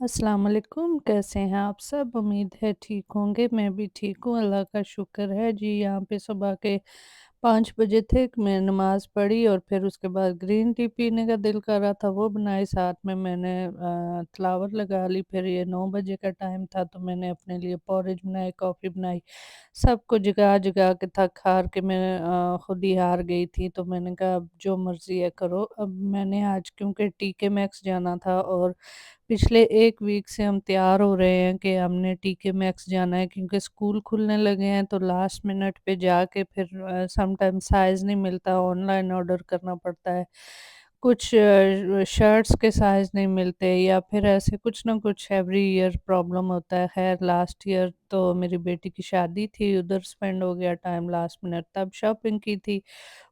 अस्सलाम वालेकुम, कैसे हैं आप सब? उम्मीद है ठीक होंगे, मैं भी ठीक हूँ, अल्लाह का शुक्र है। जी, यहाँ पे सुबह के 5 बजे थे कि मैं नमाज़ पढ़ी और फिर उसके बाद ग्रीन टी पीने का दिल कर रहा था, वो बनाई, साथ में मैंने फ्लावर लगा ली। फिर ये 9 बजे का टाइम था तो मैंने अपने लिए पोरेज बनाए, कॉफ़ी बनाई। सबको जगा-जगा के थक-हार के मैं खुद ही हार गई थी, तो मैंने कहा अब जो मर्ज़ी है करो। अब मैंने आज क्योंकि टीके मैक्स जाना था और पिछले 1 वीक से हम तैयार हो रहे हैं कि हमने टीके मैक्स जाना है, क्योंकि स्कूल खुलने लगे हैं तो लास्ट मिनट पे जाके फिर समटाइम साइज़ नहीं मिलता, ऑनलाइन ऑर्डर करना पड़ता है। कुछ शर्ट्स के साइज़ नहीं मिलते या फिर ऐसे कुछ ना कुछ एवरी ईयर प्रॉब्लम होता है। ख़ैर लास्ट ईयर तो मेरी बेटी की शादी थी, उधर स्पेंड हो गया टाइम लास्ट मिनट, तब शॉपिंग की थी।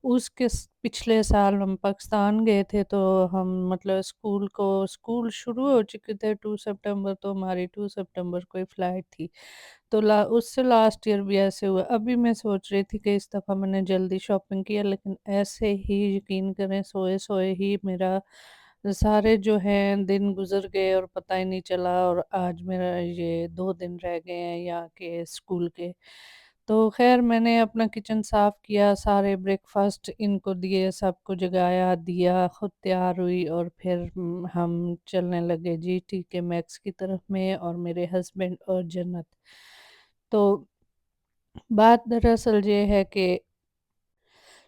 उसके पिछले साल हम पाकिस्तान गए थे तो हम मतलब स्कूल शुरू हो चुके थे 2 सितंबर, तो हमारी 2 सितंबर को ही फ्लाइट थी। तो ला उससे लास्ट ईयर भी ऐसे हुआ। अभी मैं सोच रही थी कि इस दफ़ा मैंने जल्दी शॉपिंग किया, लेकिन ऐसे ही यकीन करें सोए-सोए ही मेरा सारे जो हैं दिन गुज़र गए और पता ही नहीं चला, और आज मेरा ये 2 दिन रह गए हैं यहाँ के स्कूल के। तो ख़ैर मैंने अपना किचन साफ़ किया, सारे ब्रेकफ़ास्ट इनको दिए, सबको जगाया, दिया, खुद तैयार हुई और फिर हम चलने लगे जी टीके मैक्स की तरफ में, और मेरे हस्बैंड और जन्नत। तो बात दरअसल ये है कि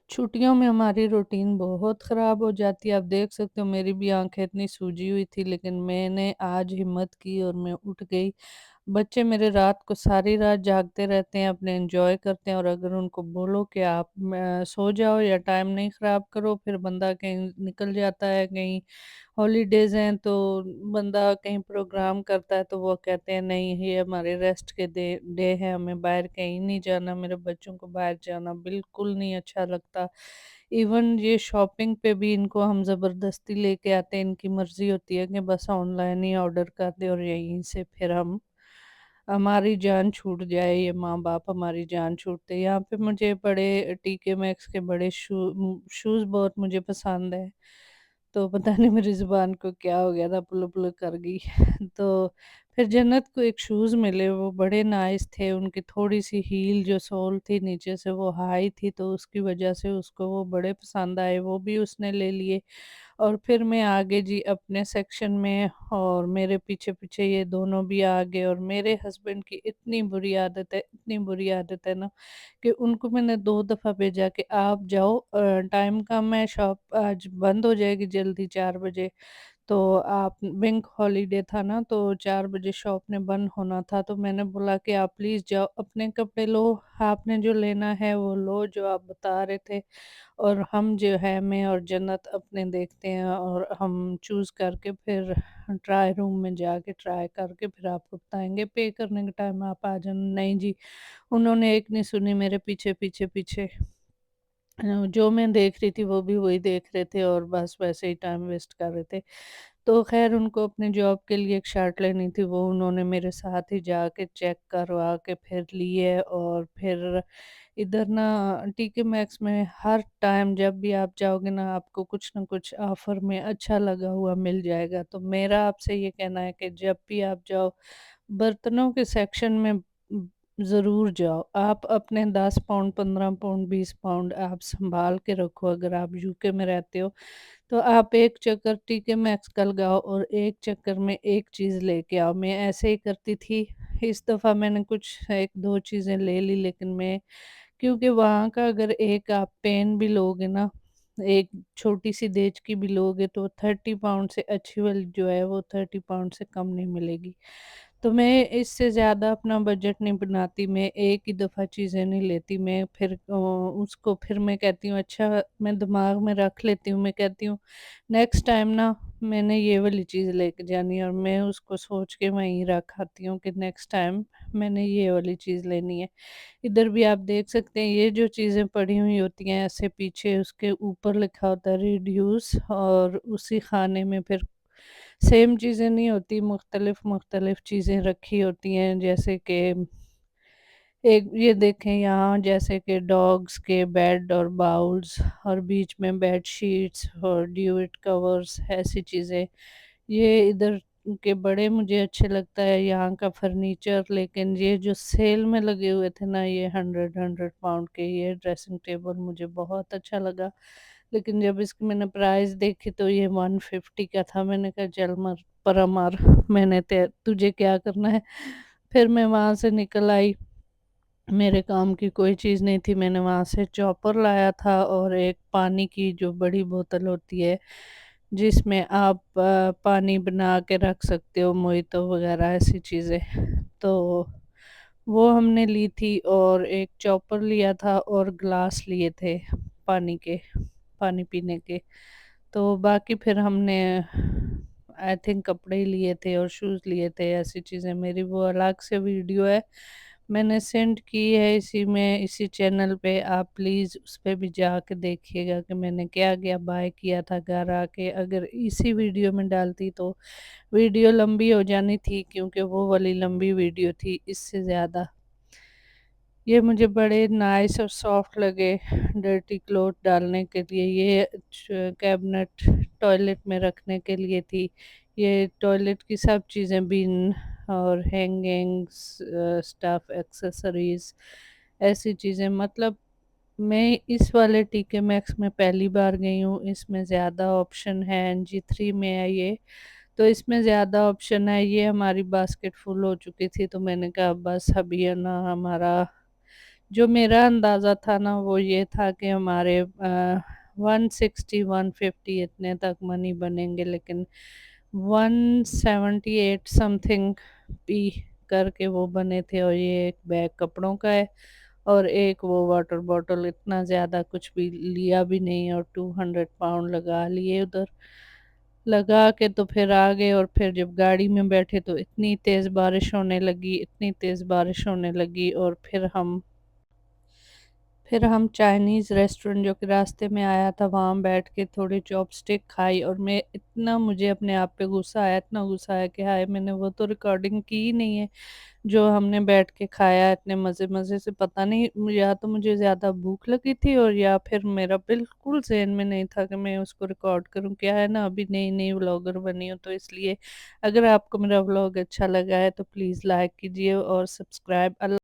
छुट्टियों में हमारी रूटीन बहुत ख़राब हो जाती है। आप देख सकते हो मेरी भी आँखें इतनी सूजी हुई थी, लेकिन मैंने आज हिम्मत की और मैं उठ गई। बच्चे मेरे रात को सारी रात जागते रहते हैं, अपने एन्जॉय करते हैं, और अगर उनको बोलो कि आप सो जाओ या टाइम नहीं ख़राब करो, फिर बंदा कहीं निकल जाता है, कहीं हॉलीडेज़ हैं तो बंदा कहीं प्रोग्राम करता है तो वो कहते हैं नहीं ये हमारे रेस्ट के डे है, हमें बाहर कहीं नहीं जाना। मेरे बच्चों को बाहर जाना बिल्कुल नहीं अच्छा लगता। इवन ये शॉपिंग पे भी इनको हम ज़बरदस्ती लेके आते हैं, इनकी मर्ज़ी होती है कि बस ऑनलाइन ही ऑर्डर कर दें और यहीं से फिर हम हमारी जान छूट जाए, ये माँ-बाप हमारी जान छूटते हैं। यहाँ पे मुझे बड़े टीके मैक्स के बड़े शूज़ बहुत मुझे पसंद है। तो पता नहीं मेरी ज़ुबान को क्या हो गया था, पुल-पुल कर गई। तो फिर जन्नत को एक शूज़ मिले, वो बड़े नाइस थे, उनकी थोड़ी-सी हील जो सोल थी नीचे से वो हाई थी, तो उसकी वजह से उसको वो बड़े पसंद आए, वो भी उसने ले लिए। और फिर मैं आगे जी अपने सेक्शन में, और मेरे पीछे-पीछे ये दोनों भी आ गए, और मेरे हस्बैंड की इतनी बुरी आदत है, इतनी बुरी आदत है ना कि उनको मैंने 2 दफ़ा भेजा कि आप जाओ, टाइम कम है, शॉप आज बंद हो जाएगी जल्दी 4 बजे। तो आप बैंक हॉलिडे था ना तो 4 बजे शॉप ने बंद होना था, तो मैंने बोला कि आप प्लीज़ जाओ, अपने कपड़े लो, आपने जो लेना है वो लो जो आप बता रहे थे, और हम जो है मैं और जन्नत अपने देखते हैं, और हम चूज़ करके फिर ट्राई रूम में जाके ट्राई करके फिर आपको बताएँगे, पे करने के टाइम आप आ जाना। नहीं जी, उन्होंने एक नहीं सुनी, मेरे पीछे-पीछे-पीछे जो मैं देख रही थी वो भी वही देख रहे थे, और बस वैसे ही टाइम वेस्ट कर रहे थे। तो ख़ैर उनको अपने जॉब के लिए एक शर्ट लेनी थी, वो उन्होंने मेरे साथ ही जाके चेक करवा के फिर ली है। और फिर इधर ना टीके मैक्स में हर टाइम जब भी आप जाओगे ना आपको कुछ न कुछ ऑफ़र में अच्छा लगा हुआ मिल जाएगा। तो मेरा आपसे ये कहना है कि जब भी आप जाओ, बर्तनों के सेक्शन में ज़रूर जाओ। आप अपने 10 पाउंड, 15 पाउंड, 20 पाउंड आप सँभाल के रखो। अगर आप यूके में रहते हो तो आप एक चक्कर टीके मैक्स का लगाओ और एक चक्कर में एक चीज़ लेके आओ। मैं ऐसे ही करती थी। इस दफ़ा मैंने कुछ 1-2 चीज़ें ले ली, लेकिन मैं क्योंकि वहाँ का अगर एक आप पेन भी लोगे ना, एक छोटी-सी देज की भी लोगे तो 30 पाउंड से अच्छी वाली जो है वो 30 पाउंड से कम नहीं मिलेगी। तो मैं इससे ज़्यादा अपना बजट नहीं बनाती, मैं एक ही दफ़ा चीज़ें नहीं लेती, मैं फिर उसको फिर मैं कहती हूँ अच्छा, मैं दिमाग में रख लेती हूँ, मैं कहती हूँ नेक्स्ट टाइम ना मैंने ये वाली चीज़ लेके जानी है, और मैं उसको सोच के वहीं रख आती हूँ कि नेक्स्ट टाइम मैंने ये वाली चीज़ लेनी है। इधर भी आप देख सकते हैं ये जो चीज़ें पड़ी हुई होती हैं ऐसे पीछे उसके ऊपर लिखा होता है रिड्यूस, और उसी खाने में फिर सेम चीज़ें नहीं होती, मुख्तलिफ चीज़ें रखी होती हैं, जैसे कि एक ये देखें यहाँ जैसे कि डॉग्स के बेड और बाउल्स, और बीच में बेड शीट्स और ड्यूट कवर्स, ऐसी चीज़ें ये इधर کے بڑے مجھے اچھے لگتا ہے یہاں کا فرنیچر، لیکن یہ جو سیل میں لگے ہوئے تھے نا، یہ 100 کے یہ ڈریسنگ ٹیبل مجھے بہت اچھا لگا، لیکن جب اس کی میں نے پرائز دیکھی تو یہ 150 کا تھا۔ میں نے کہا چل مر پرمار، میں نے تجھے کیا کرنا ہے۔ پھر میں وہاں سے نکل آئی، میرے کام کی کوئی چیز نہیں تھی، میں نے وہاں سے چاپر لایا تھا اور ایک پانی کی جو بڑی بوتل ہوتی ہے جس میں آپ پانی بنا کے رکھ سکتے ہو، موہیتو وغیرہ ایسی چیزیں، تو وہ ہم نے لی تھی، اور ایک چاپر لیا تھا اور گلاس لیے تھے پانی کے، پانی پینے کے۔ تو باقی پھر ہم نے آئی تھنک کپڑے ہی لیے تھے اور شوز لیے تھے، ایسی چیزیں۔ میری وہ الگ سے ویڈیو ہے، میں نے سینڈ کی ہے اسی چینل پہ، آپ پلیز اس پہ بھی جا کے دیکھیے گا کہ میں نے کیا کیا بائی کیا تھا گھر آ کے۔ اگر اسی ویڈیو میں ڈالتی تو ویڈیو لمبی ہو جانی تھی، کیونکہ وہ والی لمبی ویڈیو تھی اس سے زیادہ۔ یہ مجھے بڑے نائس اور سافٹ لگے ڈرٹی کلوتھ ڈالنے کے لیے۔ یہ کیبنٹ ٹوائلٹ میں رکھنے کے لیے تھی، یہ ٹوائلٹ کی سب چیزیں، بن اور ہینگنگس، سٹف، ایکسیسریز، ایسی چیزیں۔ مطلب میں اس والے ٹی کے میکس میں پہلی بار گئی ہوں، اس میں زیادہ آپشن ہے، NG3 میں ہے یہ، تو اس میں زیادہ آپشن ہے۔ یہ ہماری باسکٹ فل ہو چکی تھی، تو میں نے کہا بس ابھی ہے نا، ہمارا جو میرا اندازہ تھا نا وہ یہ تھا کہ ہمارے 160 150 اتنے تک منی بنیں گے، لیکن 178 سم تھنگ پی کر کے وہ بنے تھے، اور یہ ایک بیگ کپڑوں کا ہے اور ایک وہ واٹر بوٹل، اتنا زیادہ کچھ بھی لیا بھی نہیں، اور 200 پاؤنڈ لگا لیے ادھر، لگا کے تو پھر آگے۔ اور پھر جب گاڑی میں بیٹھے تو اتنی تیز بارش ہونے لگی، اتنی تیز بارش ہونے لگی، اور پھر ہم چائنیز ریسٹورنٹ جو کہ راستے میں آیا تھا وہاں بیٹھ کے تھوڑی چاپ سٹک کھائی، اور مجھے اپنے آپ پہ غصہ آیا، اتنا غصہ آیا کہ ہائے، میں نے وہ تو ریکارڈنگ کی ہی نہیں ہے جو ہم نے بیٹھ کے کھایا اتنے مزے مزے سے۔ پتہ نہیں، یا تو مجھے زیادہ بھوک لگی تھی، اور یا پھر میرا بالکل ذہن میں نہیں تھا کہ میں اس کو ریکارڈ کروں۔ کیا ہے نا، ابھی نئی نئی ولاگر بنی ہوں، تو اس لیے اگر آپ کو میرا ولاگ اچھا لگا ہے تو پلیز لائک کیجیے اور سبسکرائب۔